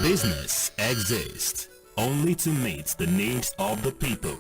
Business exists only to meet the needs of the people.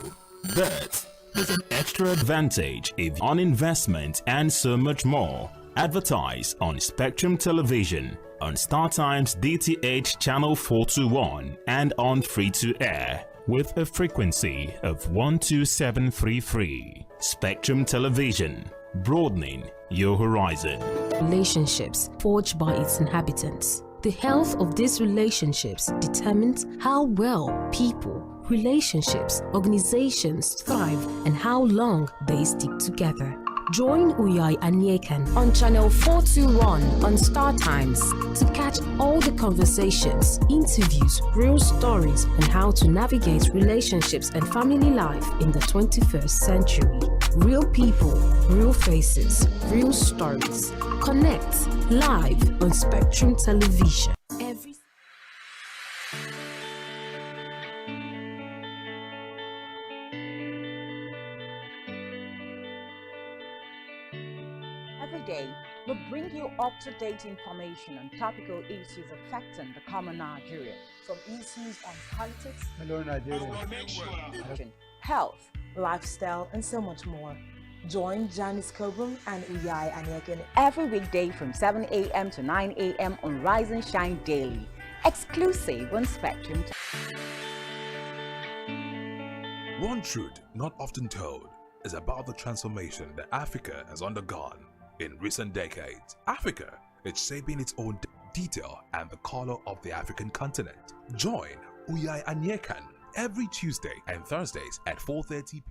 But there's an extra advantage if on investment and so much more. Advertise on Spectrum Television, on StarTime's DTH Channel 421 and on free-to-air with a frequency of 12733. Spectrum Television, broadening your horizon. Relationships forged by its inhabitants. The health of these relationships determines how well people, relationships, organizations thrive and how long they stick together. Join Uyai Anyekan on Channel 421 on Star Times to catch all the conversations, interviews, real stories, and how to navigate relationships and family life in the 21st century. Real people, real faces, real stories. Connect live on Spectrum Television. Every day, we bring you up-to-date information on topical issues affecting the common Nigerian, from issues on politics, health, lifestyle, and so much more. Join Janice Kobum and Uyai Anyekan every weekday from 7 a.m. to 9 a.m. on Rise and Shine Daily, exclusive on Spectrum. One truth not often told is about the transformation that Africa has undergone in recent decades. Africa is shaping its own detail and the color of the African continent. Join Uyai Anyekan every Tuesday and Thursdays at 4:30 p.m.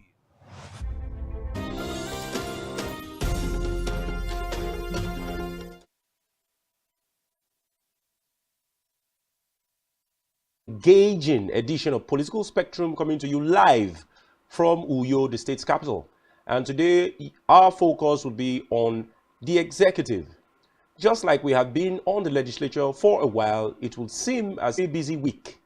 Engaging edition of Political Spectrum coming to you live from Uyo, the state's capital. And today our focus will be on the executive. Just like we have been on the legislature for a while, it will seem as a busy week,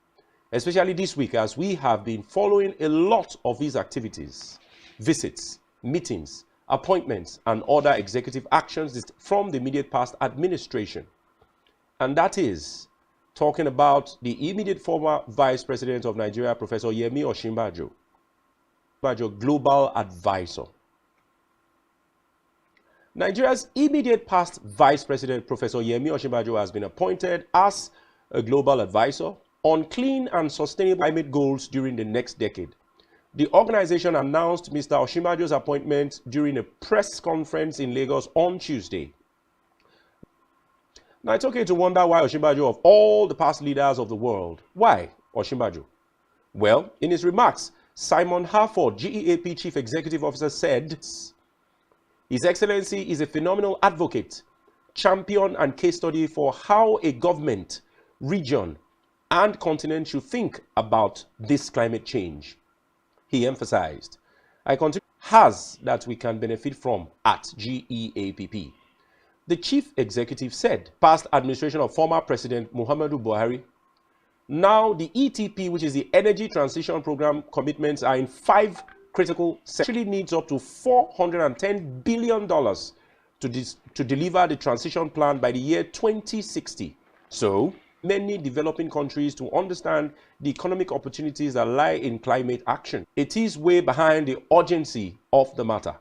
especially this week, as we have been following a lot of these activities, visits, meetings, appointments, and other executive actions from the immediate past administration. And that is talking about the immediate former Vice President of Nigeria, Professor Yemi Osinbajo, Global Advisor. Nigeria's immediate past Vice President, Professor Yemi Osinbajo, has been appointed as a global advisor on clean and sustainable climate goals during the next decade. The organization announced Mr. Osinbajo's appointment during a press conference in Lagos on Tuesday. Now, it's okay to wonder why Osinbajo, of all the past leaders of the world. Why Osinbajo? Well, in his remarks, Simon Harford, GEAP Chief Executive Officer, said, His Excellency is a phenomenal advocate, champion, and case study for how a government, region, and continent should think about this climate change. He emphasized, I continue has that we can benefit from at GEAPP. The chief executive said, past administration of former President Muhammadu Buhari, now the ETP, which is the Energy Transition Program commitments, are in 5 critical sectors. Actually needs up to $410 billion to deliver the transition plan by the year 2060. So, many developing countries to understand the economic opportunities that lie in climate action. It is way behind the urgency of the matter.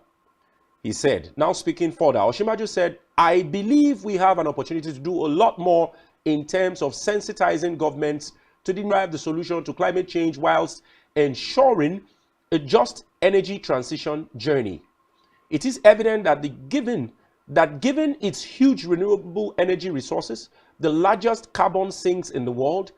He said, now speaking further, Osinbajo said, I believe we have an opportunity to do a lot more in terms of sensitizing governments to derive the solution to climate change whilst ensuring a just energy transition journey. It is evident that given its huge renewable energy resources, the largest carbon sinks in the world,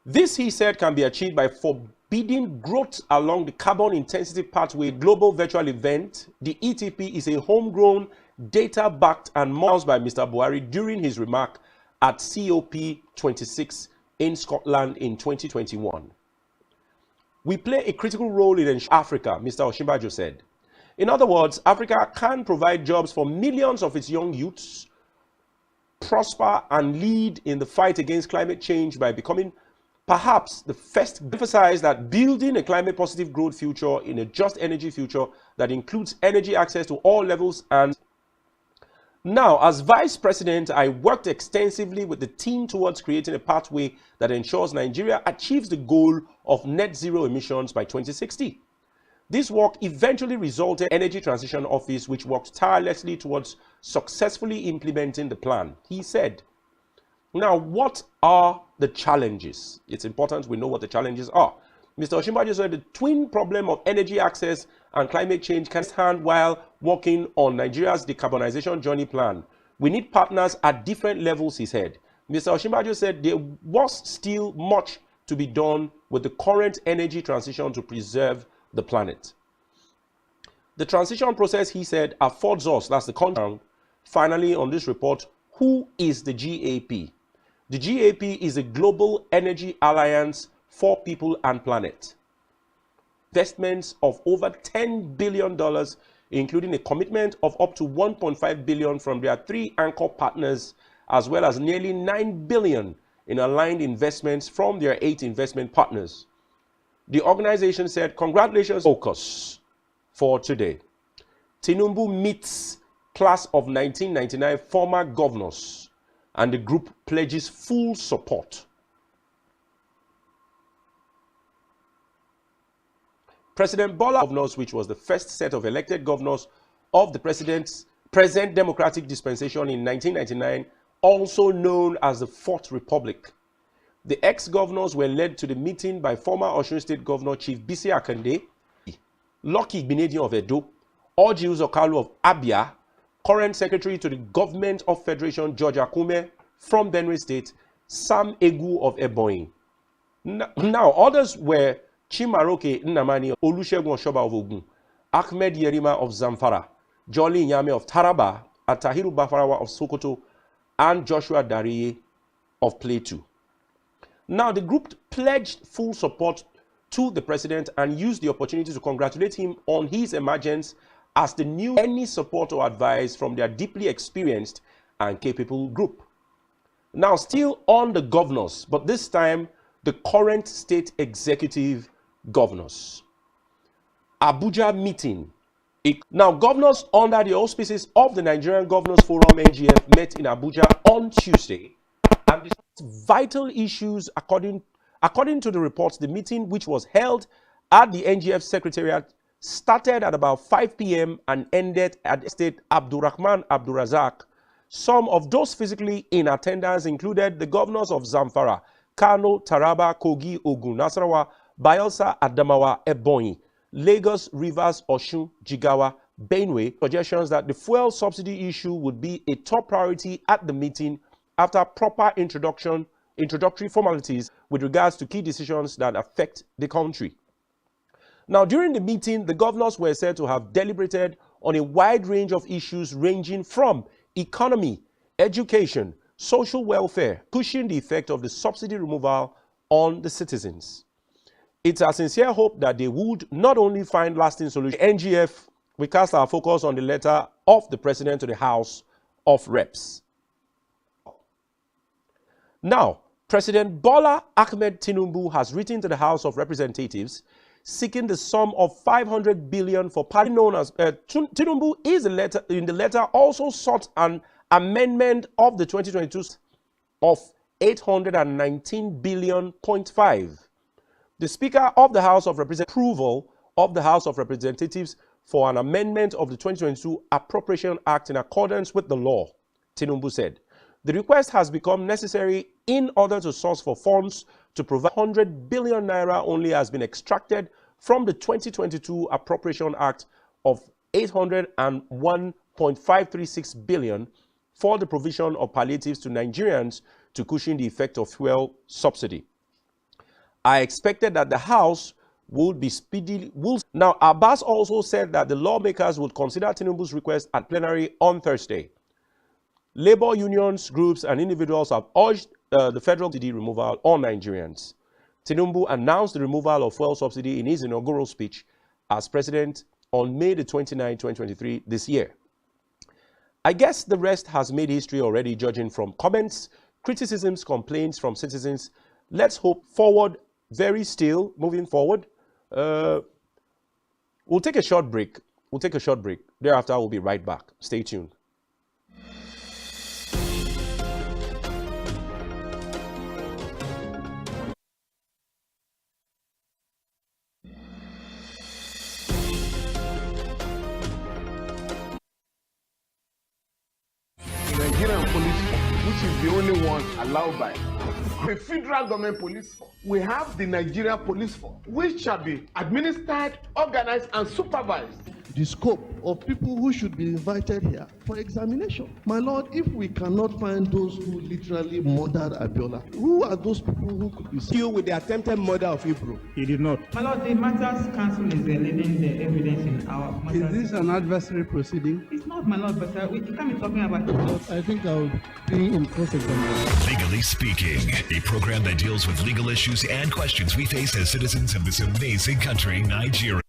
this, he said, can be achieved by forbidding growth along the carbon intensity pathway. Global virtual event, the ETP, is a homegrown, data-backed and modeled by Mr. Buhari during his remark at COP26 in Scotland in 2021. We play a critical role in Africa, Mr. Osinbajo said. In other words, Africa can provide jobs for millions of its young youths, prosper and lead in the fight against climate change by becoming perhaps the first. Emphasize that building a climate positive growth future in a just energy future that includes energy access to all levels and Now, as Vice President, I worked extensively with the team towards creating a pathway that ensures Nigeria achieves the goal of net zero emissions by 2060. This work eventually resulted in the Energy Transition Office, which worked tirelessly towards successfully implementing the plan, he said. Now, what are the challenges? It's important we know what the challenges are. Mr. Osinbajo said the twin problem of energy access and climate change can stand while working on Nigeria's decarbonization journey plan. We need partners at different levels, he said. Mr. Osinbajo said there was still much to be done with the current energy transition to preserve the planet. The transition process, he said, affords us, that's the content, finally on this report, who is the GAP? The GAP is a global energy alliance for people and planet. Investments of over $10 billion, including a commitment of up to $1.5 billion from their 3 anchor partners, as well as nearly $9 billion in aligned investments from their 8 investment partners. The organization said, congratulations, focus for today. Tinubu meets class of 1999 former governors, and the group pledges full support. President Bola governors, which was the first set of elected governors of the present democratic dispensation in 1999, also known as the Fourth Republic. The ex-governors were led to the meeting by former Osun State Governor Chief Bisi Akande, Lucky Gbinedion of Edo, Orji Uzor of Abia, current Secretary to the Government of Federation George Akume from Benue State, Sam Egu of Ebonyi. Now, others were Chimaroke Nnamani, Olusegun Oshoba of Ogun, Ahmed Yerima of Zamfara, Jolly Nyame of Taraba, Atahiru Bafarawa of Sokoto, and Joshua Dariye of Plateau. Now, the group pledged full support to the president and used the opportunity to congratulate him on his emergence as the new any support or advice from their deeply experienced and capable group. Now, still on the governors, but this time the current state executive governors. Abuja meeting. Now, governors under the auspices of the Nigerian Governors Forum NGF met in Abuja on Tuesday and discussed vital issues. According to the reports, the meeting, which was held at the NGF Secretariat, started at about 5 p.m. and ended at State Abdurrahman Abdurazak. Some of those physically in attendance included the governors of Zamfara, Kano, Taraba, Kogi, Ogun, Nasarawa, Bayelsa, Adamawa, Ebonyi, Lagos, Rivers, Osun, Jigawa, Benue. Suggestions that the fuel subsidy issue would be a top priority at the meeting after proper introductory formalities with regards to key decisions that affect the country. Now, during the meeting, the governors were said to have deliberated on a wide range of issues ranging from economy, education, social welfare, pushing the effect of the subsidy removal on the citizens. It's our sincere hope that they would not only find lasting solutions. NGF, we cast our focus on the letter of the President to the House of Reps. Now, President Bola Ahmed Tinubu has written to the House of Representatives seeking the sum of 500 billion for party known as Tinubu is in the letter also sought an amendment of the 2022 of 819 billion.5. The Speaker of the House of Representatives approval of the House of Representatives for an amendment of the 2022 Appropriation Act in accordance with the law, Tinubu said. The request has become necessary in order to source for funds to provide 100 billion naira only has been extracted from the 2022 Appropriation Act of 801.536 billion for the provision of palliatives to Nigerians to cushion the effect of fuel subsidy. I expected that the House would be speedily. Now, Abbas also said that the lawmakers would consider Tinubu's request at plenary on Thursday. Labor unions, groups, and individuals have urged the federal subsidy removal on Nigerians. Tinubu announced the removal of fuel subsidy in his inaugural speech as president on May the 29th, 2023 this year. I guess the rest has made history already, judging from comments, criticisms, complaints from citizens. Let's hope forward, moving forward. We'll take a short break. Thereafter, we'll be right back. Stay tuned. Nigerian police force, which is the only one allowed by the federal government police force. We have the Nigerian police force, which shall be administered, organized, and supervised. The scope of people who should be invited here for examination. My Lord, if we cannot find those who literally murdered Abiola, who are those people who could be deal with the attempted murder of Hebrew? He did not. My Lord, the Matters Council is leading the evidence in our matters. Is this an adversary proceeding? It's not, my Lord, but we can't be talking about it. I think I'll be in cross-examination. Legally Speaking, a program that deals with legal issues and questions we face as citizens of this amazing country, Nigeria.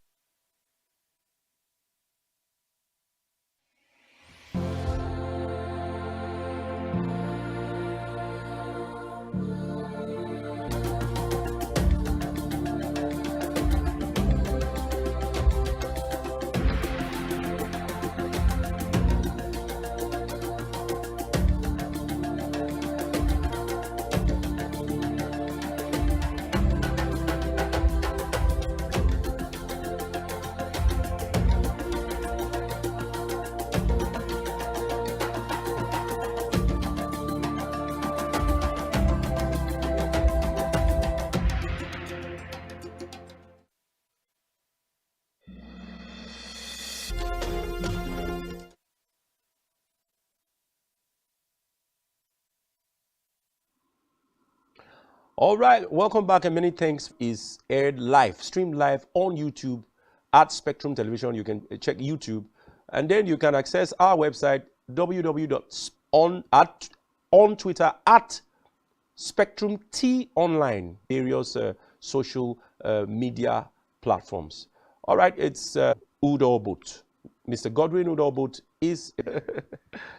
All right, welcome back, and many thanks. Is aired live, streamed live on YouTube at Spectrum Television. You can check YouTube, and then you can access our website on Twitter at spectrumtv.ng, various social media platforms. All right, it's Udo Boot. Mr. Godwin Udo Boot is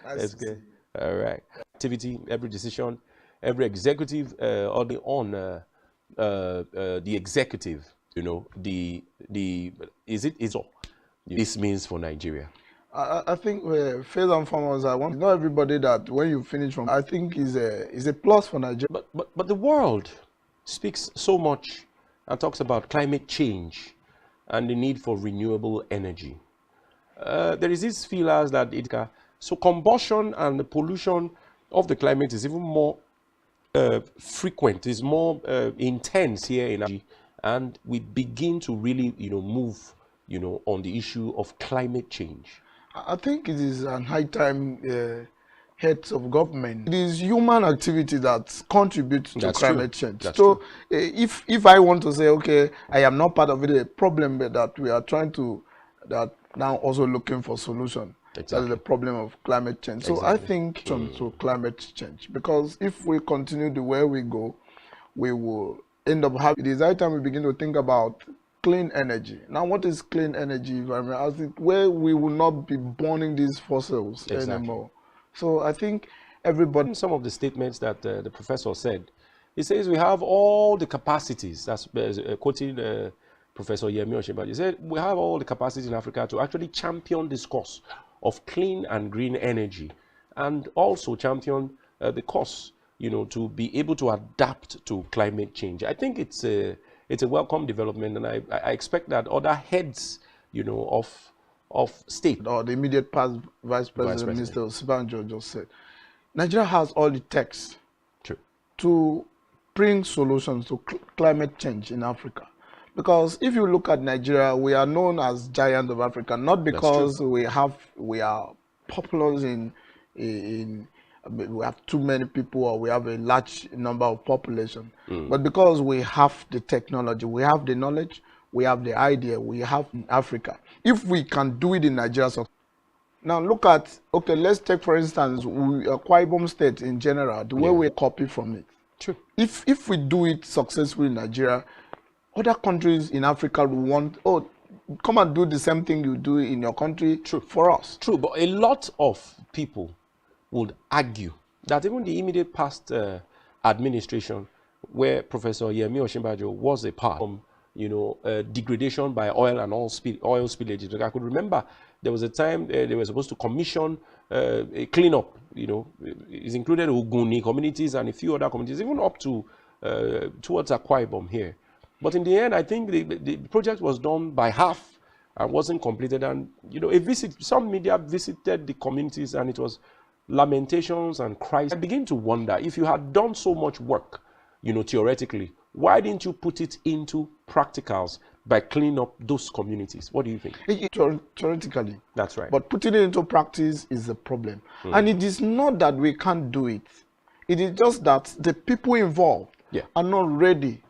that's good. All right, activity, every decision, every executive on the executive, you know, this means for Nigeria. I think first and foremost, I want to know everybody that when you finish from, I think is a plus for Nigeria. But the world speaks so much and talks about climate change and the need for renewable energy. There is this feelers that so combustion and the pollution of the climate is even more frequent, is more intense here in Nigeria, and we begin to really, move, on the issue of climate change. I think it is an high time heads of government. It is human activity that contributes to climate change. So if I want to say, okay, I am not part of it, a problem that we are trying to, that now also looking for solution. Exactly. That is the problem of climate change. So I think to climate change, because if we continue the way we go, we will end up having, it is high time we begin to think about clean energy. Now, what is clean energy environment? I think where we will not be burning these fossils anymore. So I think everybody. Some of the statements that the professor said, he says we have all the capacities. That's quoting Professor Yemi Osinbajo. He said we have all the capacity in Africa to actually champion this cause of clean and green energy, and also champion the cause, to be able to adapt to climate change. I think it's a welcome development, and I expect that other heads, of state, or the immediate past Vice President, Mr. Osinbajo, just said, Nigeria has all it takes to bring solutions to climate change in Africa. Because if you look at Nigeria, we are known as giant of Africa, not because we are populous we have too many people or we have a large number of population, but because we have the technology, we have the knowledge, we have the idea, we have in Africa. If we can do it in Nigeria, now look at, let's take for instance, Akwa Ibom State in general, the way we copy from it. True. If we do it successfully in Nigeria, other countries in Africa will want, come and do the same thing you do in your country for us. True, but a lot of people would argue that even the immediate past administration, where Professor Yemi Osinbajo was a part, degradation by oil and oil spillages. Like I could remember there was a time they were supposed to commission a cleanup. It's included Oguni communities and a few other communities, even up to towards Akwa Ibom here. But in the end, I think the project was done by half and wasn't completed. And some media visited the communities, and it was lamentations and cries. I begin to wonder, if you had done so much work, theoretically, why didn't you put it into practicals by cleaning up those communities? What do you think? Theoretically. That's right. But putting it into practice is the problem. And it is not that we can't do it. It is just that the people involved are not ready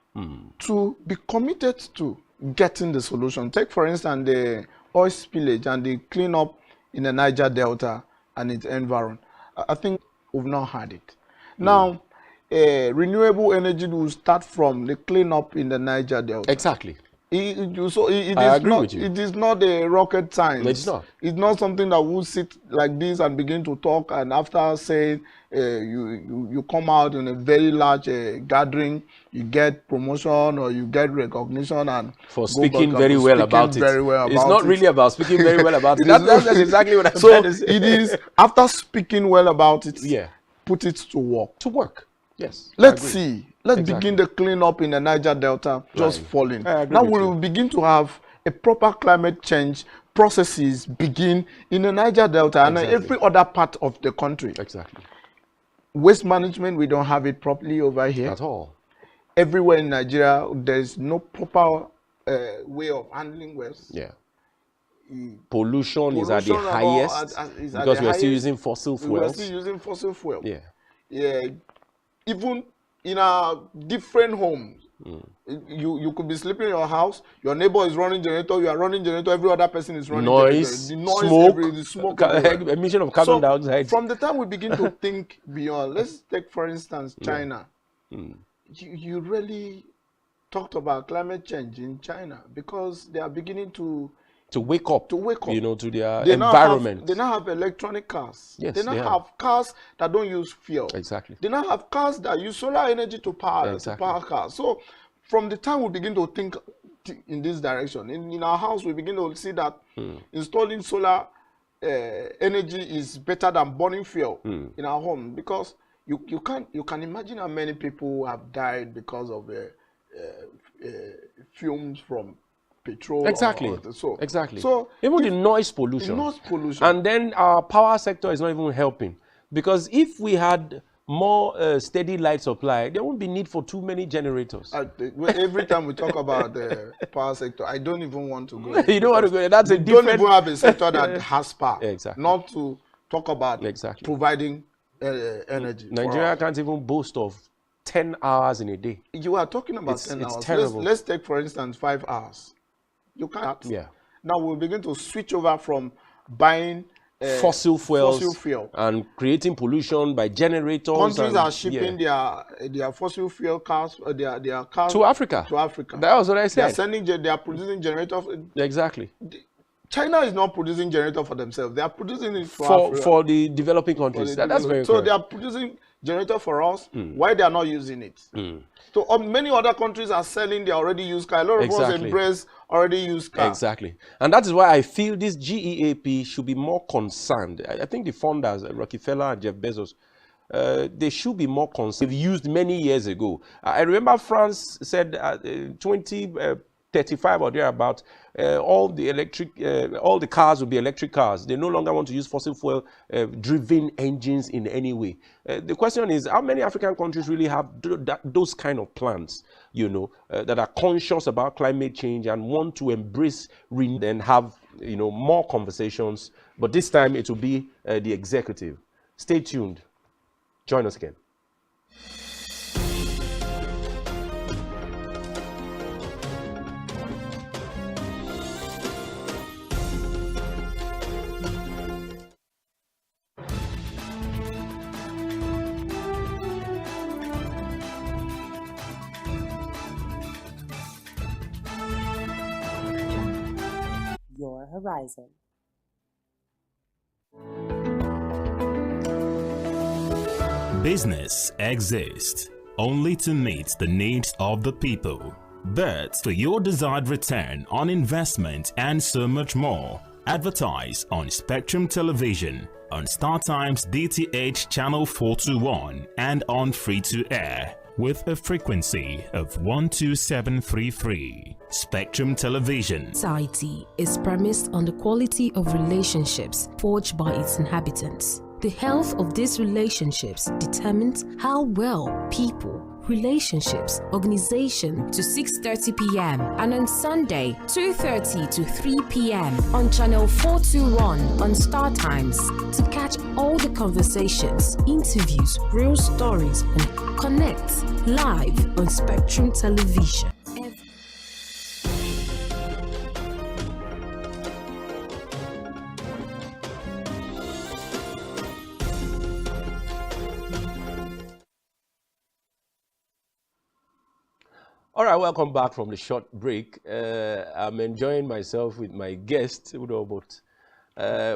to be committed to getting the solution. Take, for instance, the oil spillage and the cleanup in the Niger Delta and its environment. I think we've not had it. Now, renewable energy will start from the cleanup in the Niger Delta. Exactly. It is not a rocket science. No, it's not. It's not something that will sit like this and begin to talk, and after saying you come out in a very large gathering, you get promotion or you get recognition and for speaking very well about it. It's not really about speaking very well about it. That's exactly what I'm trying to say. It is after speaking well about it. Put it to work. To work. Yes. Let's see. Let's begin the cleanup in the Niger Delta, just falling. Now we will begin to have a proper climate change processes begin in the Niger Delta and every other part of the country. Exactly. Waste management, we don't have it properly over here. At all. Everywhere in Nigeria, there's no proper way of handling waste. Yeah. Pollution is at the highest because we are still using fossil fuels. We are still using fossil fuel. Yeah. Yeah. Even in our different homes, you could be sleeping in your house, your neighbor is running generator, you are running generator, every other person is running noise, generator. The noise, smoke, emission of carbon dioxide. From the time we begin to think beyond, let's take for instance China. You really talked about climate change in China because they are beginning to wake up, to their they environment. They now have electronic cars. Yes, they now have cars that don't use fuel. Exactly. They now have cars that use solar energy to power cars. So from the time we begin to think in this direction, in our house, we begin to see that installing solar energy is better than burning fuel in our home, because you can imagine how many people have died because of fumes from petrol. Exactly. Exactly. So even the noise pollution. And then our power sector is not even helping, because if we had more steady light supply, there won't be need for too many generators. Every time we talk about the power sector, I don't even want to go. You don't want to go. That's a different. Don't even have a sector that has power. Exactly. Not to talk about providing energy. Nigeria can't even boast of 10 hours in a day. You are talking about 10 hours. Terrible. Let's take, for instance, 5 hours. You can't. Yeah. Now we'll begin to switch over from buying fossil fuel and creating pollution by generators. Countries are shipping their fossil fuel cars, their cars to Africa. That was what I said. They are producing generators. Exactly. China is not producing generator for themselves. They are producing it for the developing countries. That's very so correct. They are producing generator for us. Why they are not using it? So many other countries are selling their already used car. A lot of us embrace already used car. Exactly. And that is why I feel this GEAP should be more concerned. I think the funders, Rockefeller and Jeff Bezos, they should be more concerned. They've used many years ago. I remember France said 2035 or thereabout, all the cars will be electric cars. They no longer want to use fossil fuel driven engines in any way. The question is, how many African countries really have those kind of plans, that are conscious about climate change and want to embrace and have, more conversations? But this time it will be the executive. Stay tuned. Join us again. Your horizon. Business exists only to meet the needs of the people, But for your desired return on investment and so much more, advertise on Spectrum Television, on StarTimes DTH Channel 421 and on free-to-air with a frequency of 12733. Spectrum Television. Society is premised on the quality of relationships forged by its inhabitants. The health of these relationships determines how well people, relationships, organization to 6:30 p.m. and on Sunday 2:30 to 3 p.m. on channel 421 on StarTimes to catch all the conversations, interviews, real stories and connect live on Spectrum Television. All right, welcome back from the short break. I'm enjoying myself with my guest, but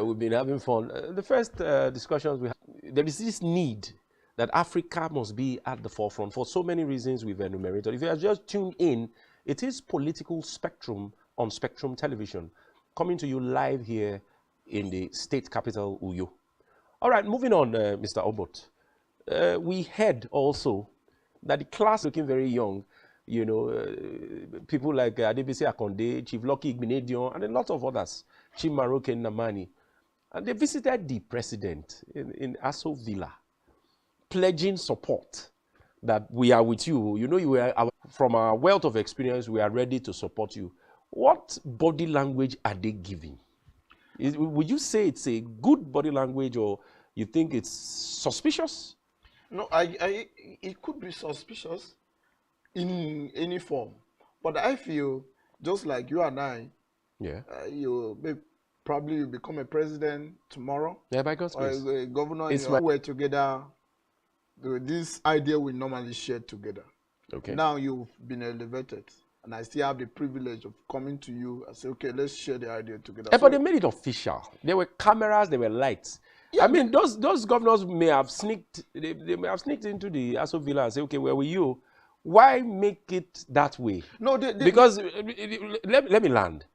we've been having fun. The first discussions we had, there is this need that Africa must be at the forefront for so many reasons we've enumerated. If you have just tuned in, it is Political Spectrum on Spectrum Television, coming to you live here in the state capital, Uyo. All right, moving on, Mr. Obot. We heard also that the class looking very young, you know, people like Adebisi Akonde, Chief Lucky Igbinedion, and a lot of others, Chief Maroke Namani. And they visited the president in Aso Villa, pledging support that we are with you. You know, from our wealth of experience, we are ready to support you. What body language are they giving? Would you say it's a good body language, or you think it's suspicious? No, it could be suspicious in any form, but I feel just like you and I, yeah, probably you become a president tomorrow, yeah, by God's grace, or a governor, we're together. This idea we normally share together. Okay. Now you've been elevated, and I still have the privilege of coming to you and say, okay, let's share the idea together. But they made it official. There were cameras, there were lights. Yeah, I mean, those governors may have sneaked. They may have sneaked into the Aso Villa and say, okay, where were you? Why make it that way? No, because let me land.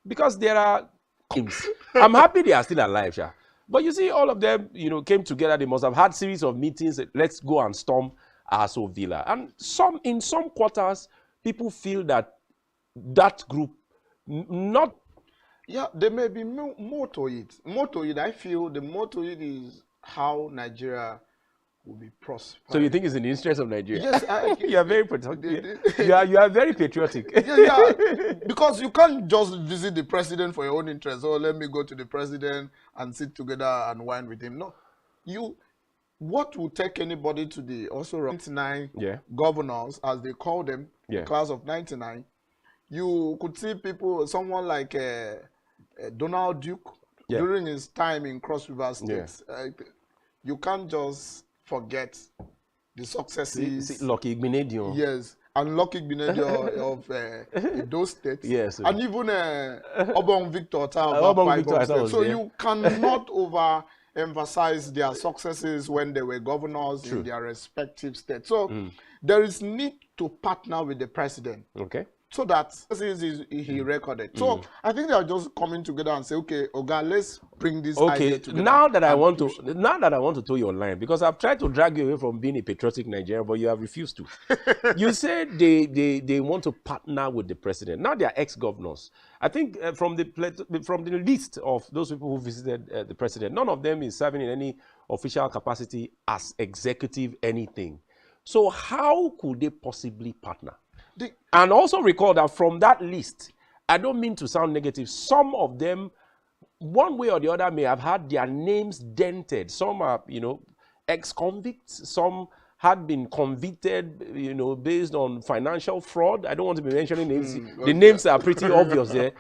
Because there are teams. I'm happy they are still alive, yeah. But you see, all of them, you know, came together. They must have had series of meetings. Let's go and storm Aso Villa. And in some quarters, people feel that group not. Yeah, there may be more to it. More to it. I feel the more to it is how Nigeria will be prospered. So you think it's in the interest of Nigeria? Yes, you are very patriotic. You are very patriotic. Yeah, because you can't just visit the president for your own interest. Oh, let me go to the president and sit together and wine with him. No, what will take anybody to the also 99 governors, as they call them, the class of 99? You could see people, someone like Donald Duke during his time in Cross River State. You can't just forget the successes. Lucky Igbinedion. Yes, and Lucky Igbinedion of those states. Yes, and even Obon Victor. So you cannot overemphasize their successes when they were governors in their respective states. So there is need to partner with the president. Okay. So that he recorded. So I think they are just coming together and say, okay, Oga, let's bring this idea together. Now that I want to toe your line, because I've tried to drag you away from being a patriotic Nigerian, but you have refused to. You said they want to partner with the president. Now they are ex-governors. I think from the list of those people who visited the president, none of them is serving in any official capacity as executive anything. So how could they possibly partner? And also recall that from that list, I don't mean to sound negative, some of them, one way or the other, may have had their names dented. Some are, you know, ex-convicts. Some had been convicted, you know, based on financial fraud. I don't want to be mentioning names. The names are pretty obvious there.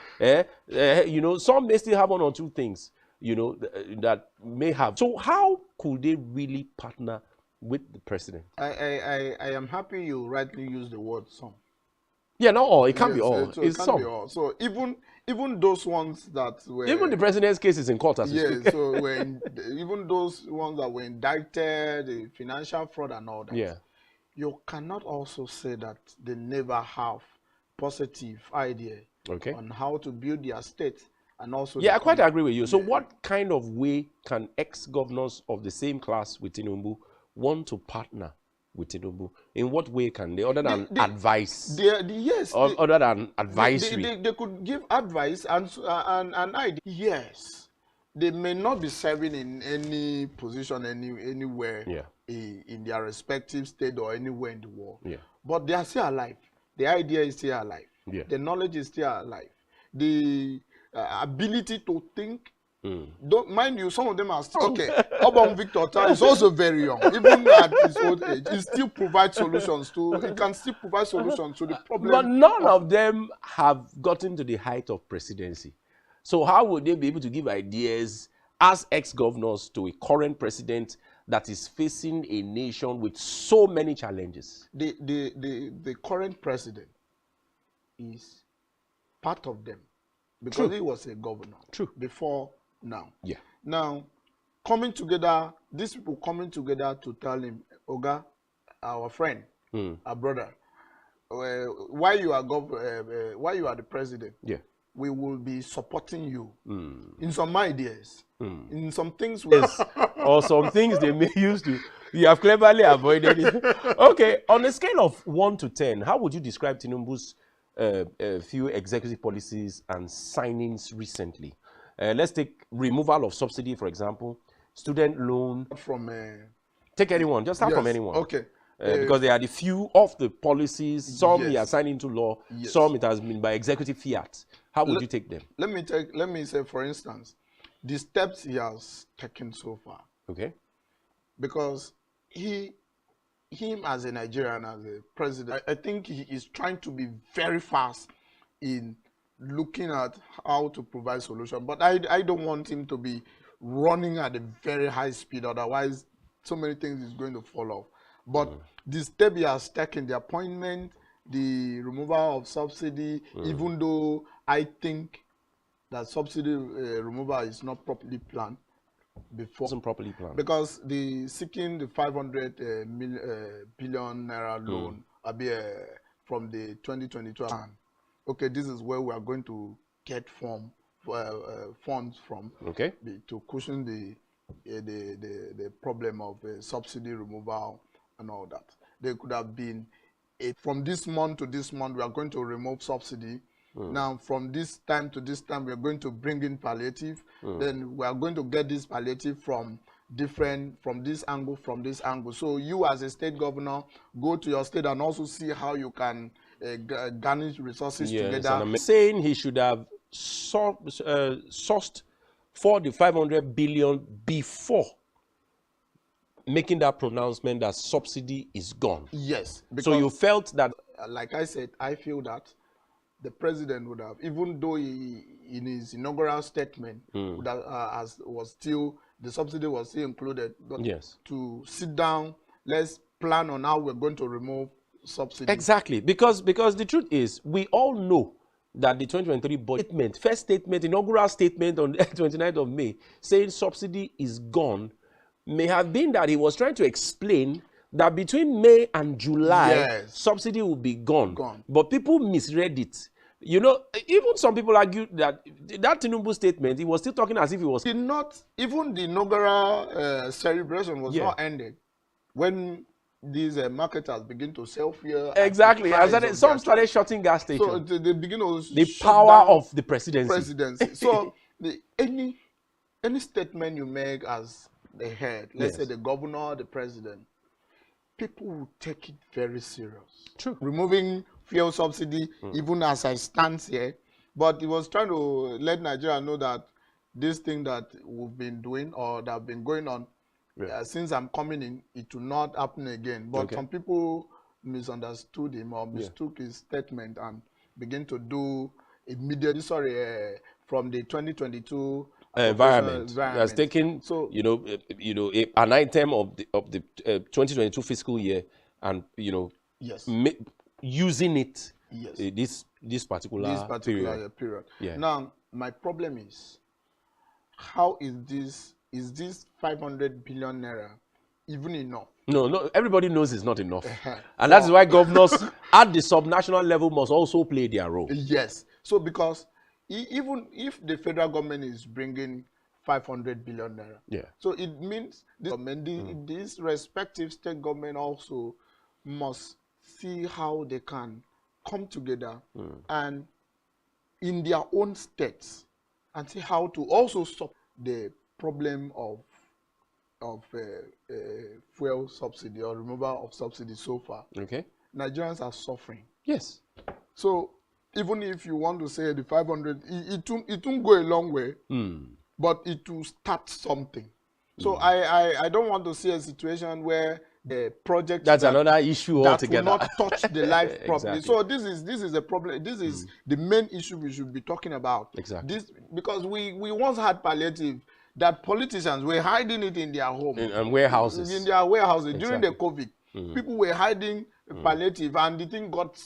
You know, some may still have one or two things, you know, that may have. So how could they really partner with the president? I am happy you rightly use the word some. Yeah, not all. It can't be all. So it's some. Be all. So even those ones that were... Even the president's case is in court as we speak. So even those ones that were indicted, the financial fraud and all that, you cannot also say that they never have positive idea on how to build their state and also. Yeah, I quite agree with you. So, what kind of way can ex-governors of the same class with Tinubu want to partner with Tinubu? In what way can they, other than advice? Yes. Other than advisory. They could give advice and idea. Yes. They may not be serving in any position anywhere in their respective state or anywhere in the world. Yeah. But they are still alive. The idea is still alive. Yeah. The knowledge is still alive. The ability to think. Don't mind you, some of them are still okay. Obon Victor is also very young, even at his old age. He still provides solutions to. He can still provide solutions to the problem. But none of them have gotten to the height of presidency. So how would they be able to give ideas as ex-governors to a current president that is facing a nation with so many challenges? The current president is part of them because he was a governor before now. Yeah. Now, coming together, these people coming together to tell him, Oga, our friend, our brother, why you are the president? Yeah. We will be supporting you in some ideas, in some things. Or some things they may use to. You have cleverly avoided it. Okay, on a scale of 1 to 10, how would you describe Tinubu's few executive policies and signings recently? Let's take removal of subsidy, for example, student loan. From take anyone, just start from anyone. Okay. Because they are the few of the policies. Some he has signed into law. Some it has been by executive fiat. How would you take them? Let me say, for instance, the steps he has taken so far. Okay. Because him as a Nigerian, as a president, I think he is trying to be very fast in looking at how to provide solution. But I don't want him to be running at a very high speed. Otherwise, so many things is going to fall off. But the step he has taken, the appointment, the removal of subsidy, even though I think that subsidy removal is not properly planned before. Wasn't properly planned. Because seeking the 500 billion naira loan from the 2022 plan. Okay, this is where we are going to get funds from. Okay. To cushion the problem of subsidy removal and all that. They could have been from this month to this month we are going to remove subsidy. Now from this time to this time we are going to bring in palliative. Then we are going to get this palliative from this angle. So you as a state governor go to your state and also see how you can garnish resources together. And I'm saying he should have sourced for the 500 billion before making that pronouncement that subsidy is gone. Yes. So you felt that, like I said, I feel that the president would have, even though he, in his inaugural statement, would have, the subsidy was still included, but to sit down, let's plan on how we're going to remove subsidy. Exactly, because the truth is, we all know that the 2023 budget first statement, inaugural statement on the 29th of May, saying subsidy is gone, may have been that he was trying to explain that between May and July, subsidy will be gone. But people misread it. You know, even some people argued that Tinubu statement, he was still talking as if he was... Even the inaugural celebration was not ended. When these marketers begin to sell fuel... Exactly. Some started shutting gas stations. So they begin to... The power of the presidency. So any statement you make as the head, let's say the governor, the president, people will take it very serious. True. Removing fuel subsidy, even as I stand here, but he was trying to let Nigeria know that this thing that we've been doing or that have been going on since I'm coming in, it will not happen again. But some people misunderstood him or mistook his statement and begin to do immediately. From the 2022 environment has taken, an item of the 2022 fiscal year and using it this particular period. Now my problem is, how is this 500 billion naira even enough. No, everybody knows it's not enough. And that is why governors at the subnational level must also play their role. Yes. So because even if the federal government is bringing 500 billion naira, so it means these respective state government also must see how they can come together and in their own states and see how to also stop the problem of fuel subsidy or removal of subsidy so far. Okay. Nigerians are suffering. Yes. So even if you want to say the 500, it won't go a long way, but it will start something. So I don't want to see a situation where the project that's another issue altogether will not touch the life properly. So this is a problem. This is the main issue we should be talking about. Exactly. Because we once had palliative that politicians were hiding it in their home and warehouses. In their warehouses during the COVID. People were hiding palliative and the thing got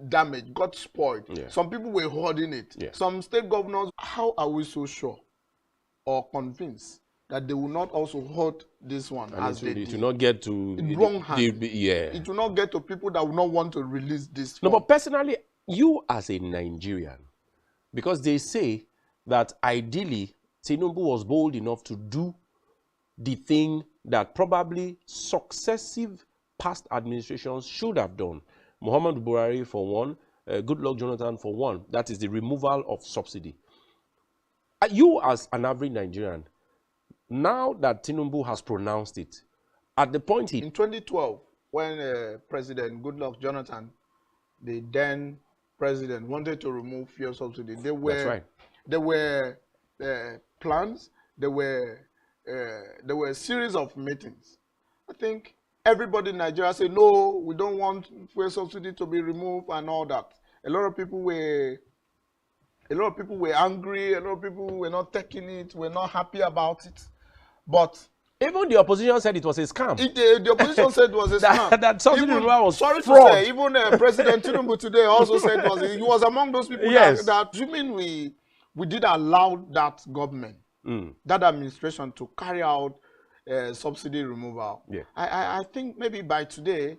damaged, got spoiled. Some people were hoarding it. Some state governors, how are we so sure or convinced that they will not also hoard this one and as they did? It will not get to the wrong hand. It will not get to people that will not want to release this. No, but personally, you as a Nigerian, because they say that ideally Tinubu was bold enough to do the thing that probably successive past administrations should have done. Muhammadu Buhari for one, Goodluck Jonathan for one. That is the removal of subsidy. You as an average Nigerian, now that Tinubu has pronounced it, at the point in 2012, when President Goodluck Jonathan, the then president, wanted to remove fuel subsidy, there were plans, there were a series of meetings. I think everybody in Nigeria said, no, we don't want fuel subsidy to be removed and all that. A lot of people were angry, a lot of people were not taking it, were not happy about it. But even the opposition said it was a scam. The opposition said it was a scam. that subsidy removal was sorry fraud. To say, even President Tinubu today also said he was among those people that you mean we did allow that government, that administration to carry out subsidy removal. I think maybe by today,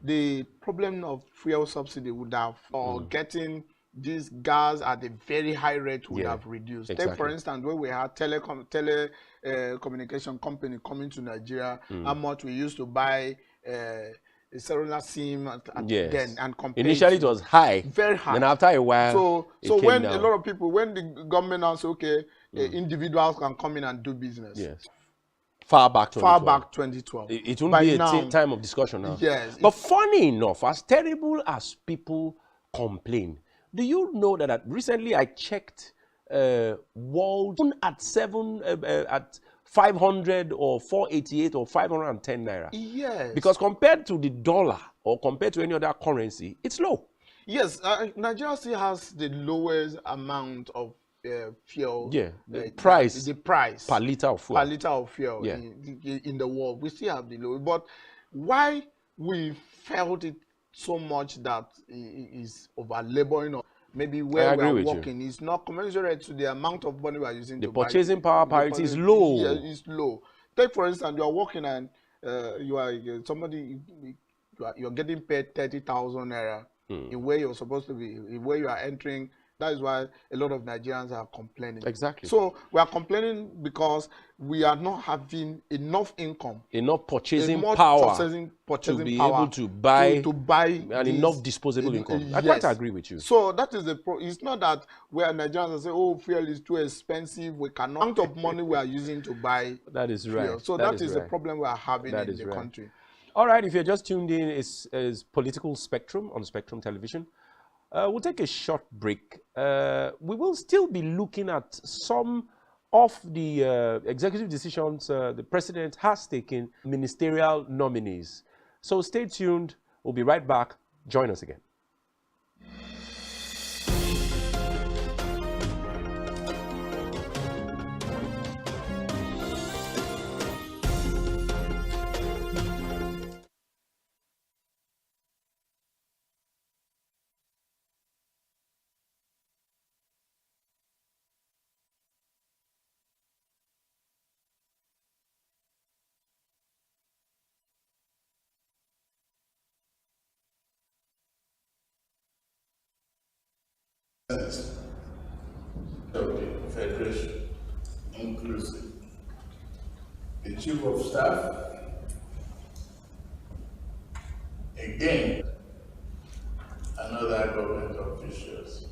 the problem of fuel subsidy would have, or getting this gas at a very high rate would have reduced. Exactly. Take, for instance, when we had telecommunication company coming to Nigeria, how much we used to buy a cellular SIM then and compare. Initially, it was high. Very high. Then after a while, so when down. A lot of people, when the government announced, okay, individuals can come in and do business. Yes. Far back 2012. It won't be a time of discussion now. Yes. But funny enough, as terrible as people complain, do you know that recently I checked world at 500 or 488 or 510 naira? Yes. Because compared to the dollar or compared to any other currency, it's low. Yes, Nigeria still has the lowest amount of fuel. Yeah, the price per liter of fuel. Per liter of fuel in the world. We still have the lowest. But why we felt it so much that is over laboring, or maybe where we are working is not commensurate to the amount of money we are using. The purchasing power parity is low. Yeah, it's low. Take, for instance, you are working and you are somebody, you're getting paid 30,000 naira in where you're supposed to be, in where you are entering. That is why a lot of Nigerians are complaining. Exactly. So we are complaining because we are not having enough income, enough purchasing power to be able to buy and enough disposable income. I quite agree with you. So that is the it's not that we are Nigerians say, oh, fuel is too expensive. We cannot. The amount of money we are using to buy. That is right. Fuel. So that is the problem we are having in the country. All right. If you're just tuned in, it's Political Spectrum on Spectrum Television. We'll take a short break. We will still be looking at some of the executive decisions the president has taken, ministerial nominees. So stay tuned. We'll be right back. Join us again. Senate of the Federation, inclusive the Chief of Staff, again, and other government officials.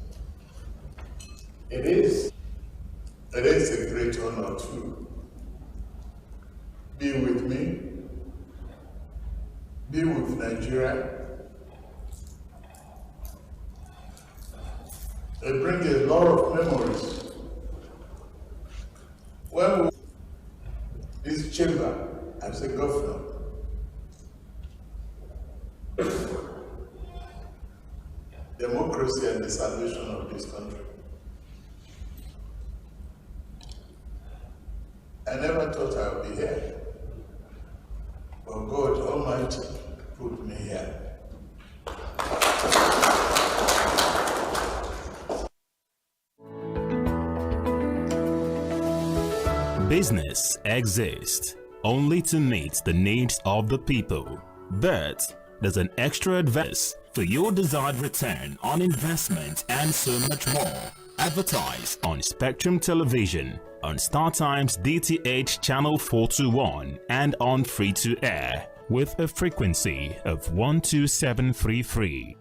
It is a great honor to be with me, be with Nigeria. It brings a lot of memories. When we this chamber as a governor, democracy and the salvation of this country. I never thought I would be here, but God Almighty put me here. Business exists only to meet the needs of the people, but there's an extra advice for your desired return on investment and so much more. Advertise on Spectrum Television, on StarTime's DTH Channel 421 and on free-to-air with a frequency of 12733.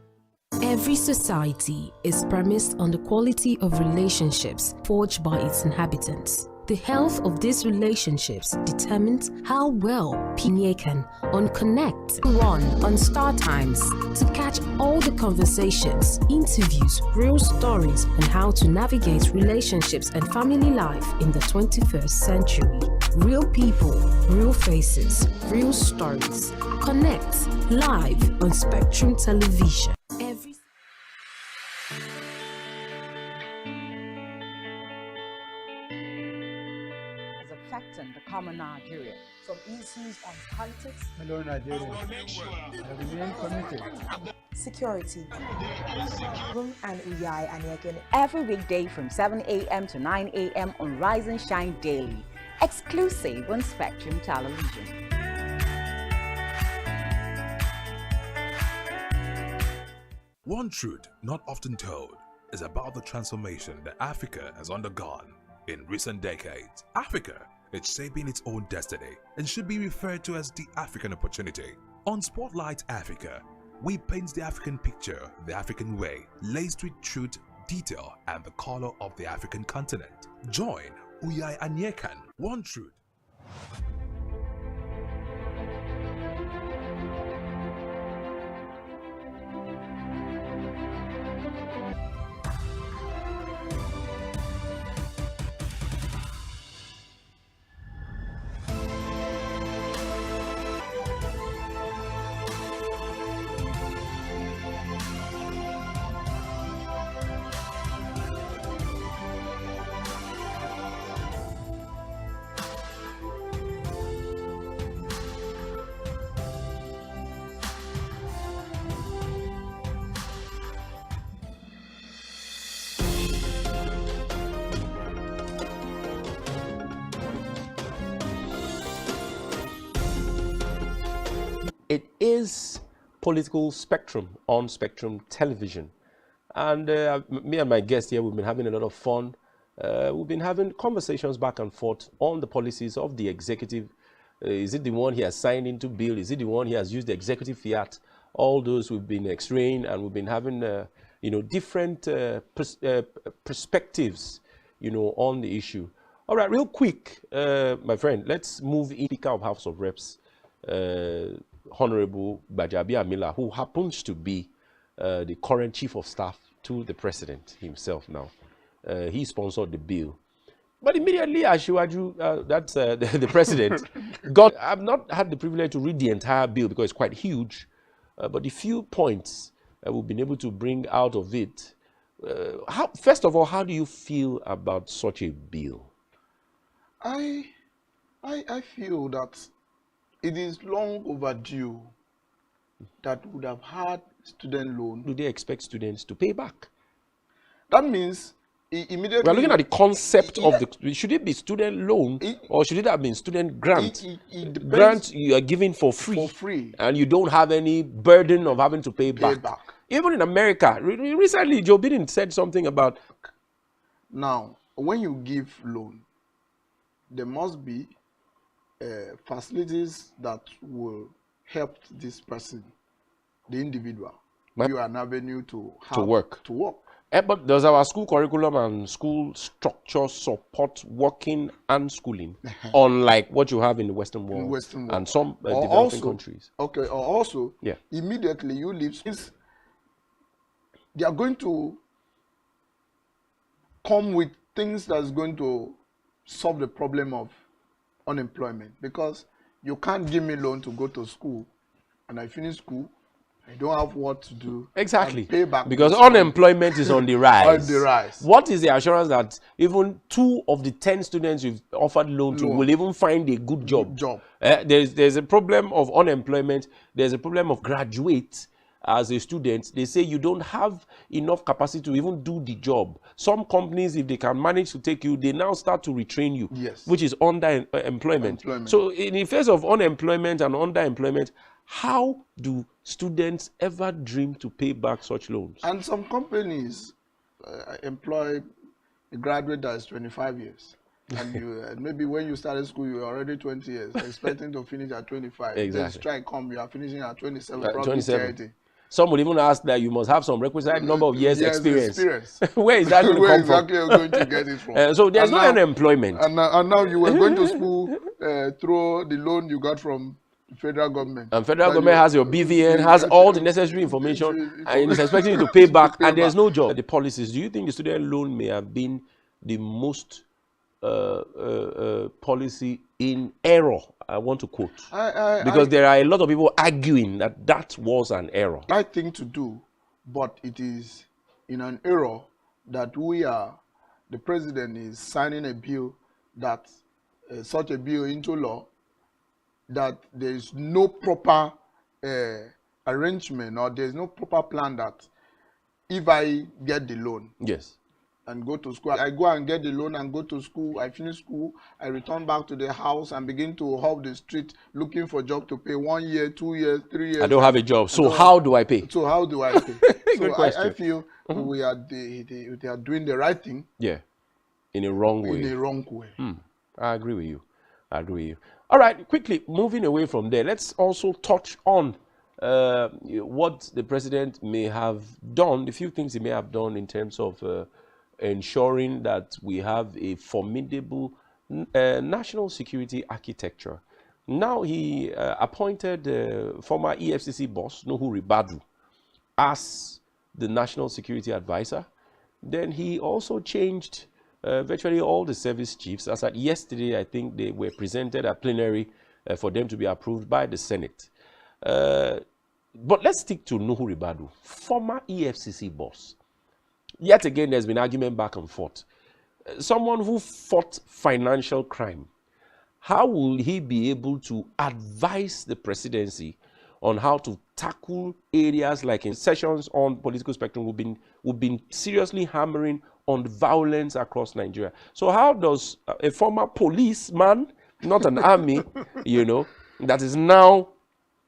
Every society is premised on the quality of relationships forged by its inhabitants. The health of these relationships determines how well people can connect on StarTimes to catch all the conversations, interviews, real stories, and how to navigate relationships and family life in the 21st century. Real people, real faces, real stories. Connect live on Spectrum Television. Affecting the common Nigeria, from issues on politics, Hello, Nigeria. I remain committed. security, and Uyai Anyeken every weekday from 7 a.m. to 9 a.m. on Rise and Shine Daily, exclusive on Spectrum Television. One truth not often told is about the transformation that Africa has undergone in recent decades. Africa is shaping its own destiny and should be referred to as the African opportunity. On Spotlight Africa, we paint the African picture the African way, laced with truth, detail, and the color of the African continent. Join Uyai Anyekan, One Truth. It is Political Spectrum on Spectrum Television. And me and my guest here, we've been having a lot of fun. We've been having conversations back and forth on the policies of the executive. Is it the one he has signed into bill? Is it the one he has used the executive fiat? All those we've been x-raying, and we've been having, different perspectives, on the issue. All right, real quick, my friend, let's move in. Speaker of House of Reps, Honorable Bajabi Amila, who happens to be the current chief of staff to the president himself now. He sponsored the bill. But immediately, Ashiwaju, that's the president, I've not had the privilege to read the entire bill because it's quite huge. But the few points we've been able to bring out of it, first of all, how do you feel about such a bill? I feel that it is long overdue that would have had student loan. Do they expect students to pay back? That means immediately. We're looking at the concept of the. Should it be student loan or should it have been student grant? Grant you are giving for free. And you don't have any burden of having to pay back. Even in America, recently Joe Biden said something about. Now, when you give loan, there must be facilities that will help this person, the individual, you an avenue to work. But does our school curriculum and school structure support working and schooling, unlike what you have in the Western world, and some developing countries? Okay, or also, immediately you leave, they are going to come with things that's going to solve the problem of unemployment, because you can't give me loan to go to school and I finish school, I don't have what to do. Exactly. Pay back because unemployment is on the rise. On the rise. What is the assurance that even 2 of the 10 students you've offered loan to will even find a good job? There's a problem of unemployment. There's a problem of graduate as a student. They say you don't have enough capacity to even do the job. Some companies, if they can manage to take you, they now start to retrain you, which is underemployment. So in the face of unemployment and underemployment, how do students ever dream to pay back such loans? And some companies employ a graduate that is 25 years. And you maybe when you started school, you were already 20 years, expecting to finish at 25. Exactly. Then strike come, you are finishing at 27, probably 30. Some would even ask that you must have some requisite number of years experience. Where is that going to come from? Where exactly are you going to get it from? So there's no unemployment. And now you were going to school through the loan you got from the federal government. And federal government has your BVN, has all the necessary information, and is expecting you to pay back, and there's no job. The policies, do you think the student loan may have been the most policy in error? I want to quote, because there are a lot of people arguing that that was an error. Right thing to do, but it is in an error that the president is signing a bill that such a bill into law, that there is no proper arrangement, or there is no proper plan that if I get the loan, and go to school, I go and get the loan and go to school, I finish school, I return back to the house and begin to hop the street looking for job to pay 1 year, 2 years, 3 years. I don't have a job, so how do I pay? So how do I pay? So I feel they are doing the right thing. Yeah, in a wrong way. In a wrong way. I agree with you. All right, quickly, moving away from there, let's also touch on what the president may have done, the few things he may have done in terms of ensuring that we have a formidable national security architecture. Now he appointed former EFCC boss, Nuhu Ribadu, as the national security advisor. Then he also changed virtually all the service chiefs. As at yesterday, I think they were presented at plenary for them to be approved by the Senate. But let's stick to Nuhu Ribadu, former EFCC boss. Yet again, there's been argument back and forth. Someone who fought financial crime, how will he be able to advise the presidency on how to tackle areas like in sessions on political spectrum we've been seriously hammering on violence across Nigeria? So how does a former policeman, not an army, that is now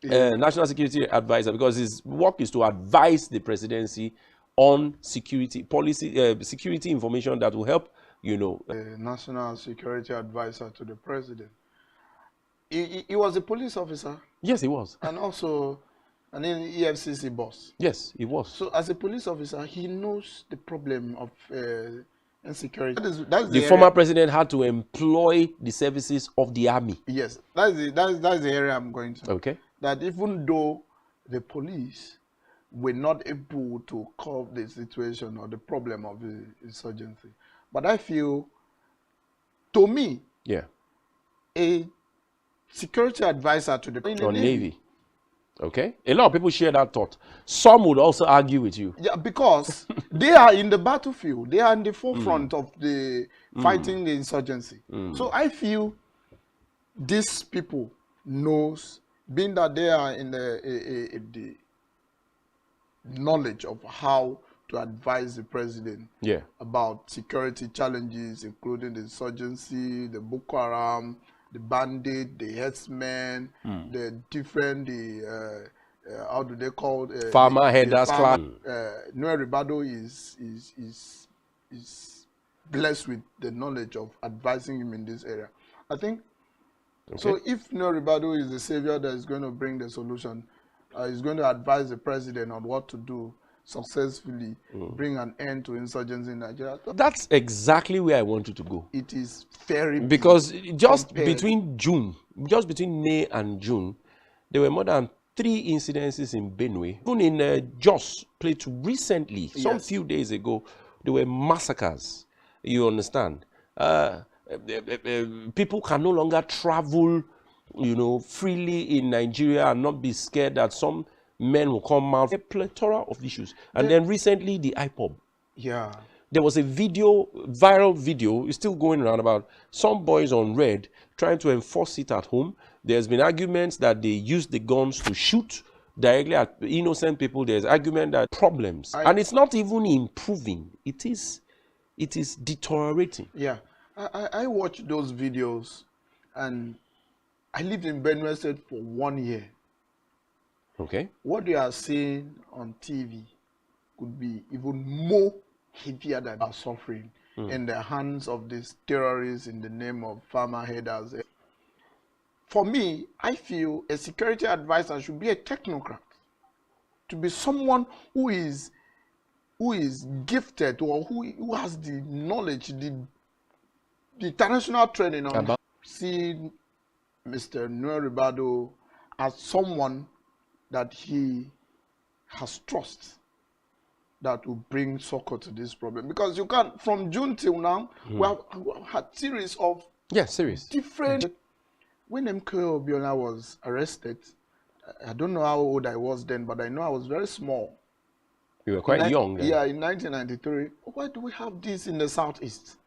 national security advisor, because his work is to advise the presidency on security policy, security information that will help, national security advisor to the president. He was a police officer. Yes, he was. And also an EFCC boss. Yes, he was. So as a police officer, he knows the problem of insecurity. That's the former president had to employ the services of the army. Yes, that's the area I'm going to. Okay. That even though the police were not able to curb the situation or the problem of the insurgency, but I feel, to me, a security advisor to the Navy. Okay, a lot of people share that thought. Some would also argue with you. Yeah, because they are in the battlefield. They are in the forefront of the fighting the insurgency. So I feel these people knows, being that they are in the knowledge of how to advise the president about security challenges, including the insurgency, the Boko Haram, the bandit, the herdsmen, the different how do they call farmer headers class. Noel Ribado is blessed with the knowledge of advising him in this area. I think so. If Noel Ribado is the savior that is going to bring the solution, is going to advise the president on what to do successfully, bring an end to insurgency in Nigeria. That's exactly where I wanted to go. It is very because just between May and June, there were more than 3 incidences in Benue. Even in Jos Plateau recently, some few days ago, there were massacres. You understand? People can no longer travel, freely in Nigeria and not be scared that some men will come out. A plethora of issues. And then recently, the IPOB. Yeah. There was a viral video, it's still going around about some boys on red trying to enforce it at home. There's been arguments that they used the guns to shoot directly at innocent people. There's argument that problems. And it's not even improving. It is deteriorating. Yeah. I watched those videos and I lived in Benue State for 1 year. Okay. What they are seeing on TV could be even more heavier than our suffering in the hands of these terrorists in the name of farmer headers. For me, I feel a security advisor should be a technocrat, to be someone who is gifted or who has the knowledge, the international training on seeing Mr. Noel Ribado as someone that he has trust that will bring succor to this problem. Because you can't, from June till now, we have had series of different. When MK Obiola was arrested, I don't know how old I was then, but I know I was very small. You were quite young then. Yeah, in 1993. Why do we have this in the Southeast?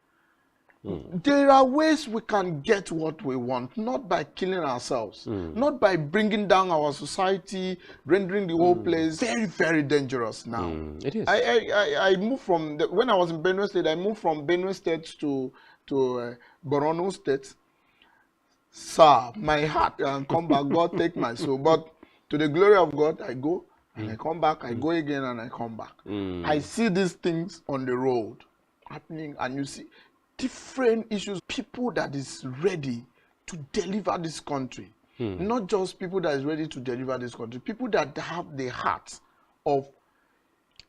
There are ways we can get what we want, not by killing ourselves, not by bringing down our society, rendering the whole place very, very dangerous now. It is. I moved from, when I was in Benue State, I moved from Benue State to Borno State. Sir, my heart and come back, God take my soul. But to the glory of God, I go and I come back, I go again and I come back. I see these things on the road happening, and you see different issues, people that is ready to deliver this country. Not just people that is ready to deliver this country, people that have the heart of,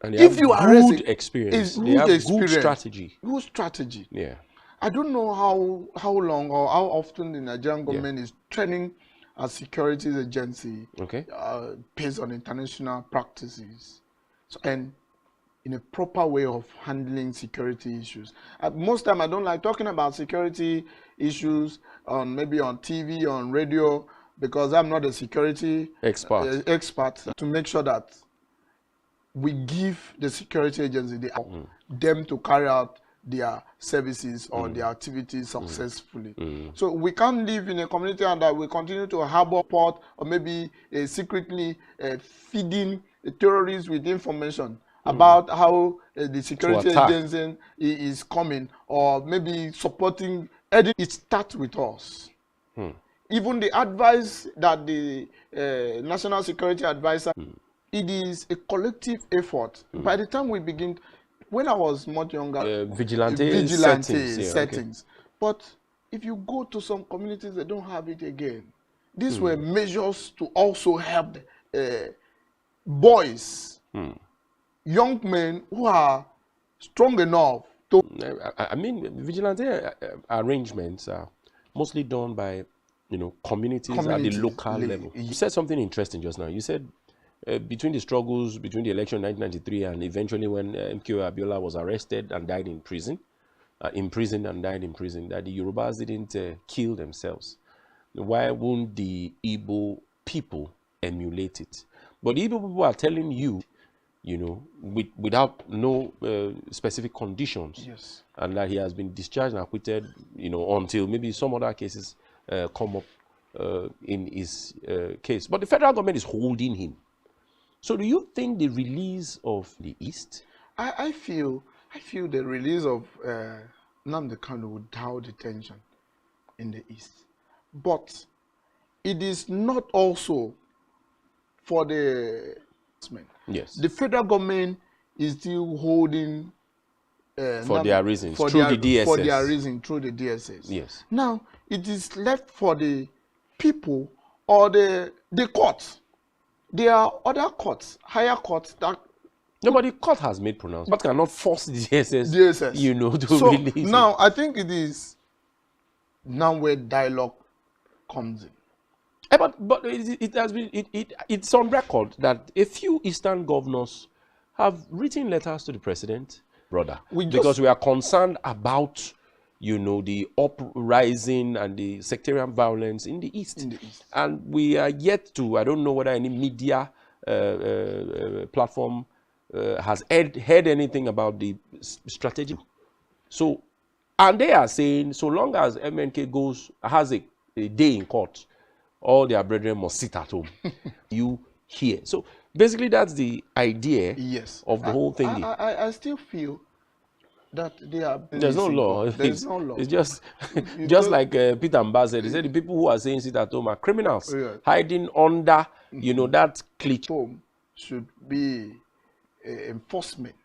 and they if have you are good experience, they have good strategy. Good strategy. Yeah. I don't know how long or how often the Nigerian government is training a security agency based on international practices. So, and in a proper way of handling security issues. Most time I don't like talking about security issues on maybe on TV, on radio, because I'm not a security expert to make sure that we give the security agency them to carry out their services or their activities successfully. So we can't live in a community and that we continue to harbor port or maybe secretly feeding terrorists with information about how the security agency is coming, or maybe supporting. It starts with us. Even the advice that the National Security Advisor, it is a collective effort. By the time we begin, when I was much younger, vigilante settings. But if you go to some communities, they don't have it again. These were measures to also help boys, young men who are strong enough to... I mean, vigilante arrangements are mostly done by, communities at the local level. You said something interesting just now. You said between the struggles between the election in 1993 and eventually when MK Abiola was arrested and died in prison, that the Yorubas didn't kill themselves. Why won't the Igbo people emulate it? But the Igbo people are telling you, without no specific conditions, and that he has been discharged and acquitted, until maybe some other cases come up in his case. But the federal government is holding him. So do you think the release of the East? I feel the release of Nnamdi Kanu would down the tension in the East. But it is not also for the yes, the federal government is still holding for their reasons through the DSS. For their reason through the DSS. Yes. Now it is left for the people or the courts. There are other courts, higher courts that. Nobody court has made pronouncement, but cannot force the DSS. DSS. To release. Now I think it is now where dialogue comes in. But it has been it's on record that a few Eastern governors have written letters to the president, brother, because we are concerned about the uprising and the sectarian violence in the East. And we are yet to, I don't know whether any media platform has heard anything about the strategy. So, and they are saying, so long as MNK has a day in court, all their brethren must sit at home. You hear. So basically that's the idea of the whole thing. I still feel that they are. There's no law. There's no law. It's just just like Peter Mbaz said. He said the people who are saying sit at home are criminals, hiding under that clique. Home should be enforcement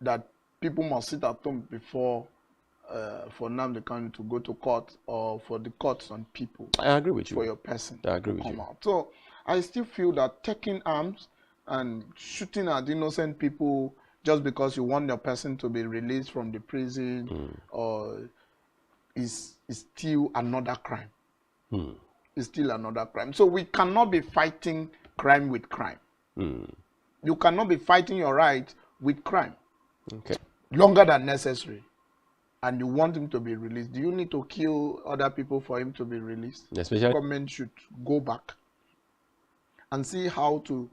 that people must sit at home before for Nnamdi Kanu to go to court, or for the courts on people. I agree with you. For your person. I agree with you. Out. So I still feel that taking arms and shooting at innocent people just because you want your person to be released from the prison or is still another crime. It's still another crime. So we cannot be fighting crime with crime. You cannot be fighting your right with crime. Okay. Longer than necessary. And you want him to be released. Do you need to kill other people for him to be released? Especially, the government should go back and see how to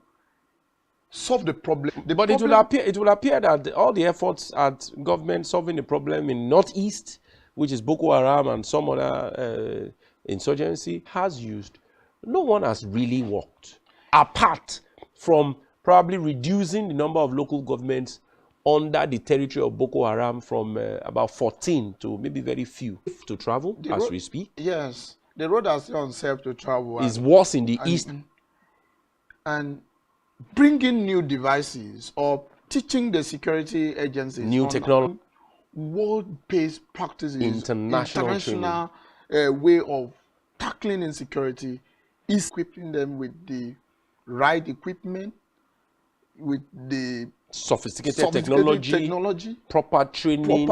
solve the problem. But it will appear that all the efforts at government solving the problem in Northeast, which is Boko Haram and some other insurgency, has used. No one has really worked, apart from probably reducing the number of local governments under the territory of Boko Haram from about 14 to maybe very few to travel as we speak. Yes, the road is still unsafe to travel. It's worse in the East. And bringing new devices or teaching the security agencies new technology, world-based practices, international way of tackling insecurity, is equipping them with the right equipment, with the sophisticated technology, proper training.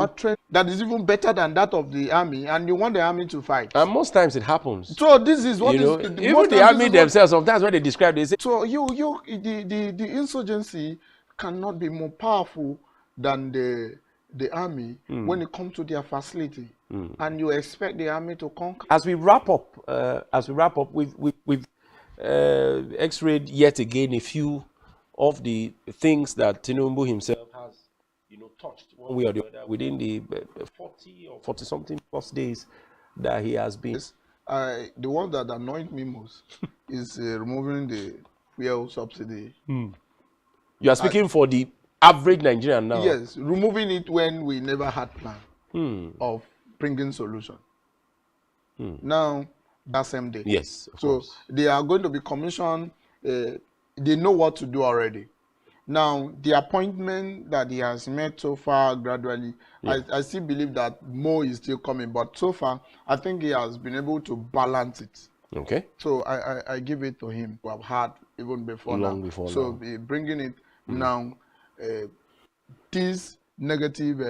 That is even better than that of the army, and you want the army to fight. And most times it happens. So this is what even the army themselves, sometimes when they describe, they say. So the insurgency cannot be more powerful than the army when it comes to their facility, and you expect the army to conquer. As we wrap up, we've X-rayed yet again a few of the things that Tinubu himself has, touched one way or the other within the 40 or 40 something plus days that he has been. The one that annoyed me most is removing the fuel subsidy. You are speaking for the average Nigerian now. Yes, removing it when we never had plan of bringing solution. Now that same day. Yes. Of course. They are going to be commissioned. They know what to do already. Now, the appointment that he has made so far gradually, I still believe that more is still coming. But so far, I think he has been able to balance it. Okay. So I give it to him. We have had even before long now. Before so now. Bringing it now, this negative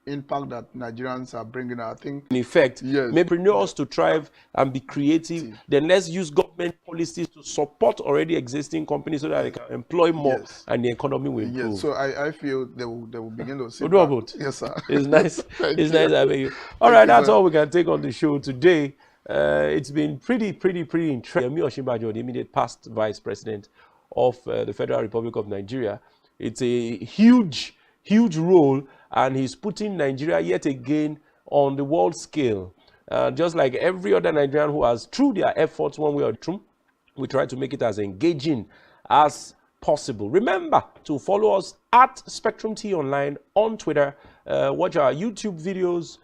impact that Nigerians are bringing, I think. In effect, maybe us to thrive and be creative. Then let's use government policies to support already existing companies so that they can employ more and the economy will improve. Yes, so I feel they will begin to see. We'll do about. Yes, sir. It's nice. It's nice having you. All right, that's all we can take on the show today. It's been pretty interesting. Yemi Osinbajo, the immediate past vice president of the Federal Republic of Nigeria. It's a huge role, and he's putting Nigeria yet again on the world scale. Just like every other Nigerian who has, through their efforts one way or another, we try to make it as engaging as possible. Remember to follow us at Spectrum T Online on Twitter. Watch our YouTube videos.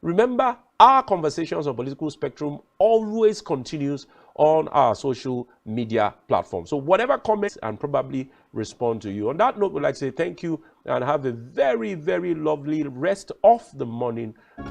Remember our conversations on Political Spectrum always continues on our social media platform. So whatever comments and probably respond to you. On that note, we'd like to say thank you and have a very, very lovely rest of the morning.